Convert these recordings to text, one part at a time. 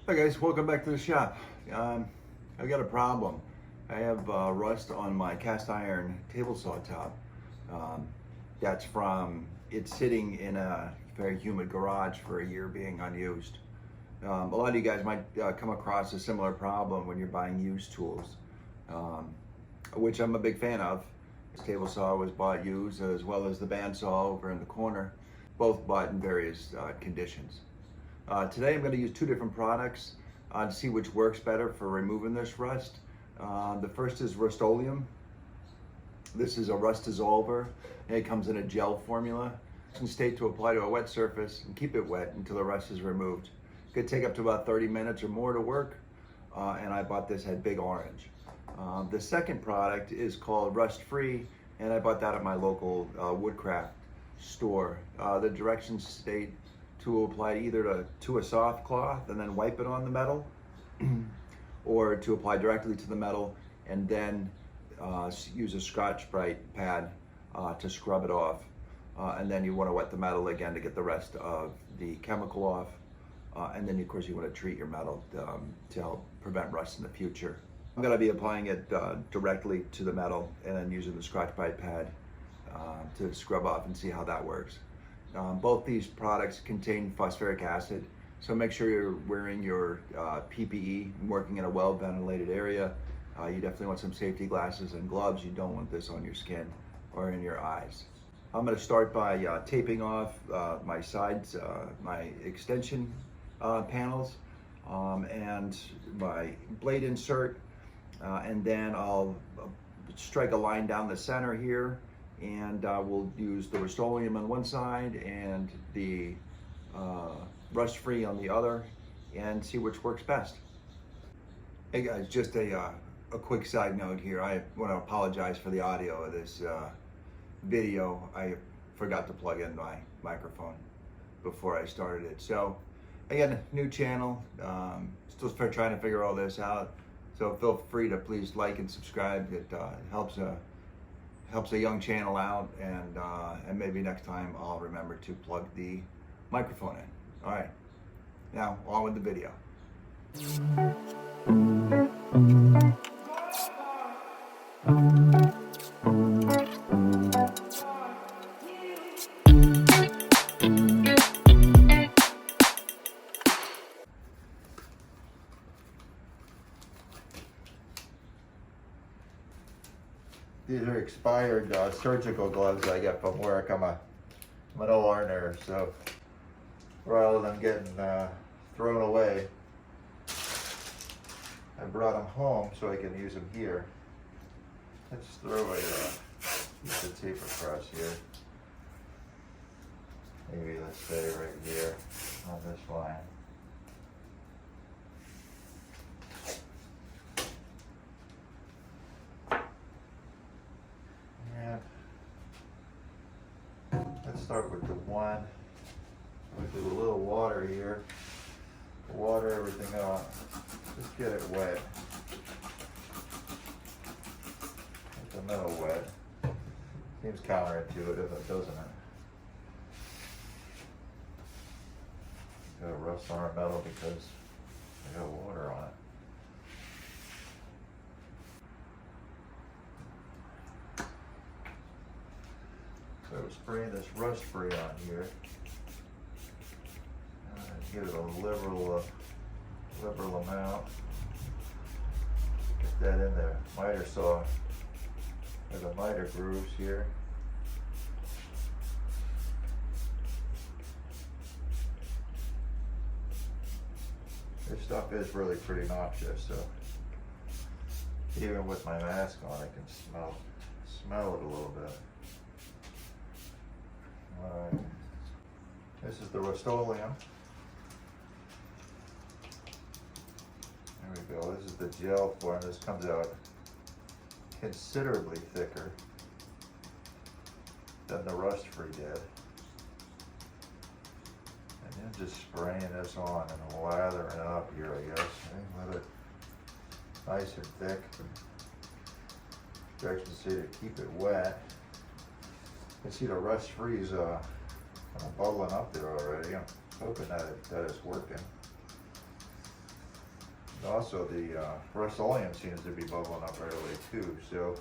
Hi guys, welcome back to the shop. I've got a problem. I have rust on my cast iron table saw top. That's from it sitting in a very humid garage for a year being unused. A lot of you guys might come across a similar problem when you're buying used tools, which I'm a big fan of. This table saw was bought used, as well as the bandsaw over in the corner, both bought in various conditions. Today I'm going to use two different products to see which works better for removing this rust. The first is rustoleum. This is a rust dissolver, and it comes in a gel formula. It's in state to apply to a wet surface and keep it wet until the rust is removed. It could take up to about 30 minutes or more to work, and I bought this at Big Orange. The second product is called Rust Free, and I bought that at my local woodcraft store. The directions state to apply either to a soft cloth and then wipe it on the metal, or to apply directly to the metal and then use a Scotch-Brite pad to scrub it off. And then you want to wet the metal again to get the rest of the chemical off. And then of course you want to treat your metal to help prevent rust in the future. I'm going to be applying it directly to the metal and then using the Scotch-Brite pad to scrub off and see how that works. Both these products contain phosphoric acid, so make sure you're wearing your PPE and working in a well-ventilated area. You definitely want some safety glasses and gloves. You don't want this on your skin or in your eyes. I'm going to start by taping off my sides, my extension panels, and my blade insert, and then I'll strike a line down the center here, and we'll use the rustoleum on one side and the rust free on the other, and see which works best. Hey guys, just a quick side note here. I want to apologize for the audio of this video. I forgot to plug in my microphone before I started it. So again, new channel, still trying to figure all this out. So feel free to please like and subscribe. It helps a young channel out, and maybe next time I'll remember to plug the microphone in. All right, now on with the video. These are expired surgical gloves I get from work. I'm an OR nurse, so rather than getting thrown away, I brought them home so I can use them here. Let's throw a piece of tape across here. Maybe let's say right here on this line. Let's start with the one. With a little water here. Water everything out. Just get it wet. Get the metal wet. Seems counterintuitive, doesn't it? Got rust on our metal because I got water on it. So spraying this rust free on here. Give it a liberal amount. Get that in the miter saw, or the miter grooves here. This stuff is really pretty noxious, so even with my mask on, I can smell it a little bit. Alright, this is the rustoleum. There we go, this is the gel form. This comes out considerably thicker than the rust free did. And then just spraying this on and lathering it up here, I guess. Let it nice and thick. Directions say to keep it wet. You can see the rust free is kind of bubbling up there already. I'm hoping that it's working. Also, the rustoleum seems to be bubbling up right away too. So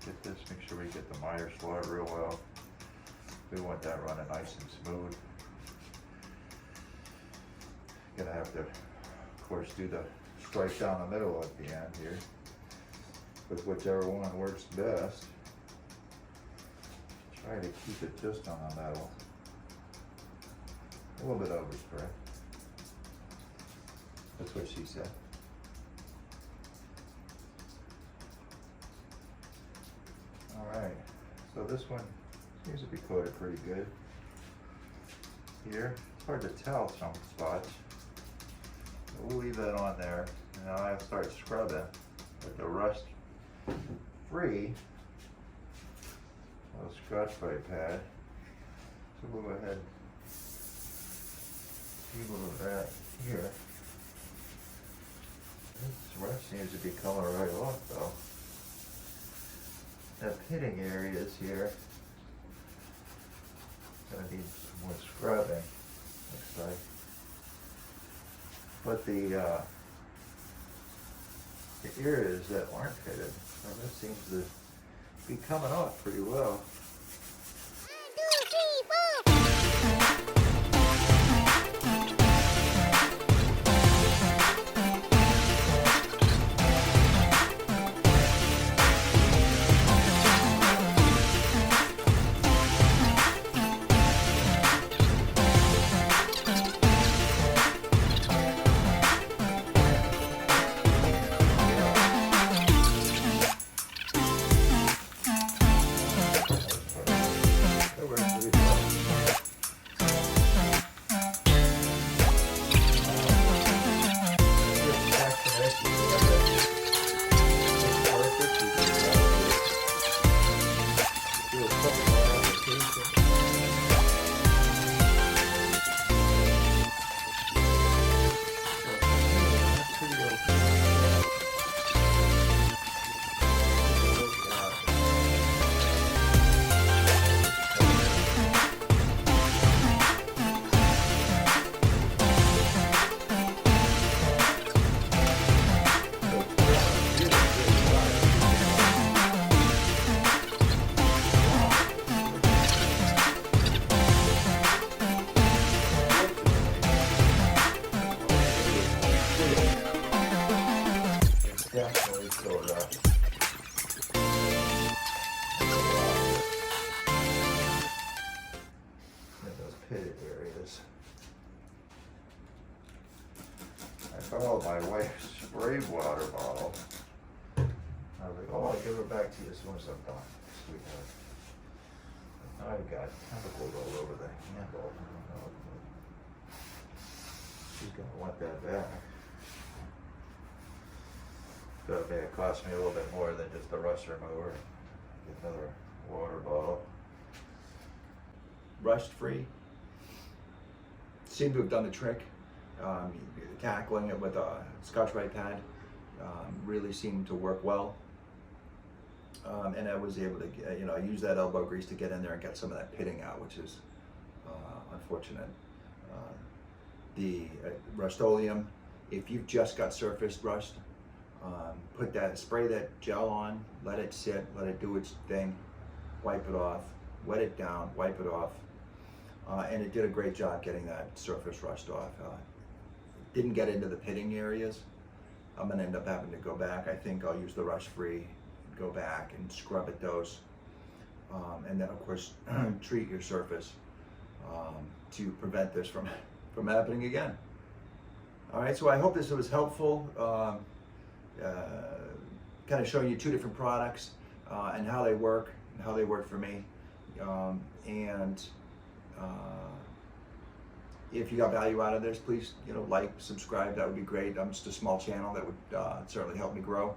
get this, make sure we get the miter slot real well. We want that running nice and smooth. Gonna have to, of course, do the stripe down the middle at the end here with whichever one works best. Try to keep it just on the metal. A little bit overspray. That's what she said. All right, so this one seems to be coated pretty good. Here, it's hard to tell some spots. We'll leave that on there, and now I'll start scrubbing with the rust free Scotch Brite pad. So we'll go ahead and see a little of that here. This rust seems to be coming right off though. That pitting areas here, gonna need some more scrubbing, looks like. But the areas that aren't pitted, well, that seems to be coming off pretty well. My wife's spray water bottle. I was like, oh, I'll give it back to you as soon as I'm done, sweetheart. I've got chemicals all over the handle. She's gonna want that back. So it may cost me a little bit more than just the rust remover. Get another water bottle. Rust free. Seemed to have done the trick. Tackling it with a Scotch Brite pad really seemed to work well, and I was able to use that elbow grease to get in there and get some of that pitting out, which is unfortunate. The rustoleum, if you've just got surfaced rust, spray that gel on, let it sit, let it do its thing, wipe it off, wet it down, wipe it off, and it did a great job getting that surface rust off. Didn't get into the pitting areas. I'm gonna end up having to go back. I think I'll use the rust free, go back and scrub at those. And then of course, treat your surface to prevent this from happening again. All right, so I hope this was helpful. Kind of showing you two different products and how they work for me. If you got value out of this, please, like, subscribe. That would be great. I'm just a small channel that would certainly help me grow.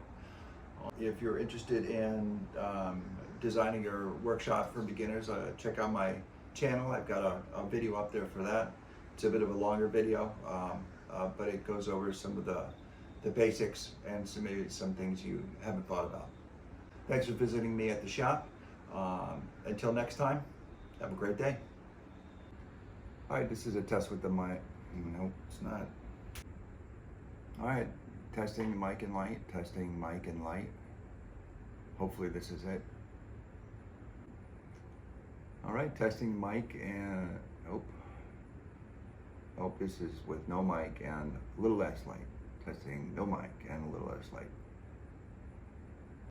If you're interested in designing your workshop for beginners, check out my channel. I've got a video up there for that. It's a bit of a longer video, but it goes over some of the basics and maybe some things you haven't thought about. Thanks for visiting me at the shop. Until next time, have a great day. All right, this is a test with my Nope, it's not. All right, testing mic and light, testing mic and light. Hopefully this is it. All right, testing mic and, oh, this is with no mic and a little less light. Testing no mic and a little less light.